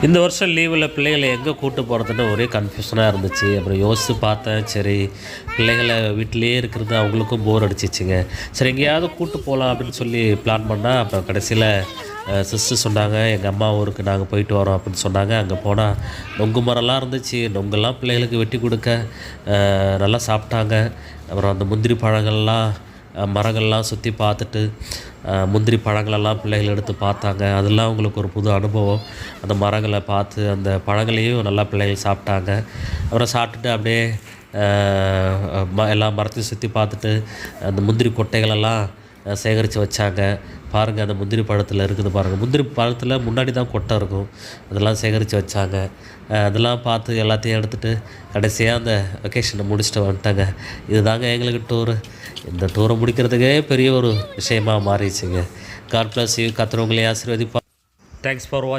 இந்த வருஷம் லீவில் பிள்ளைகளை எங்கே கூட்டு போகிறதுன்னு ஒரே கன்ஃபியூஷனாக இருந்துச்சு. அப்புறம் யோசித்து பார்த்தேன். சரி, பிள்ளைகளை வீட்டிலேயே இருக்கிறது அவங்களுக்கும் போர் அடிச்சிச்சுங்க. சரி, எங்கேயாவது கூட்டு போகலாம் அப்படின்னு சொல்லி பிளான் பண்ணால், அப்புறம் கடைசியில் சிஸ்டர் சொன்னாங்க, எங்கள் அம்மா ஊருக்கு நாங்கள் போயிட்டு வரோம் அப்படின்னு சொன்னாங்க. அங்கே போனால் நொங்கு மரம்லாம் இருந்துச்சு. நொங்கெல்லாம் பிள்ளைகளுக்கு வெட்டி கொடுக்க நல்லா சாப்பிட்டாங்க. அப்புறம் அந்த முந்திரி பழங்கள்லாம் மரங்கள்லாம் சுற்றி பார்த்துட்டு முந்திரி பழங்களெல்லாம் பிள்ளைகள் எடுத்து பார்த்தாங்க. அதெல்லாம் அவங்களுக்கு ஒரு புது அனுபவம். அந்த மரங்களை பார்த்து அந்த பழங்களையும் நல்லா பிள்ளைகள் சாப்பிட்டாங்க. அப்புறம் சாப்பிட்டுட்டு அப்படியே எல்லா மரத்தையும் சுற்றி பார்த்துட்டு அந்த முந்திரி கொட்டைகளெல்லாம் சேகரித்து வச்சாங்க. பாருங்கள், அந்த முந்திரி பழத்தில் இருக்குது பாருங்கள். முந்திரி பழத்தில் முன்னாடி தான் கொட்டை இருக்கும். அதெல்லாம் சேகரித்து வச்சாங்க. அதெல்லாம் பார்த்து எல்லாத்தையும் எடுத்துகிட்டு கடைசியாக அந்த வெக்கேஷனை முடிச்சுட்டு வந்துட்டாங்க. இதுதாங்க எங்களுக்கு டூரு. இந்த டூரை முடிக்கிறதுக்கே பெரிய ஒரு விஷயமாக மாறிடுச்சுங்க. God bless you. கர்த்தர் உங்களை ஆசீர்வதிப்பார். தேங்க்ஸ் ஃபார் வாட்சிங்.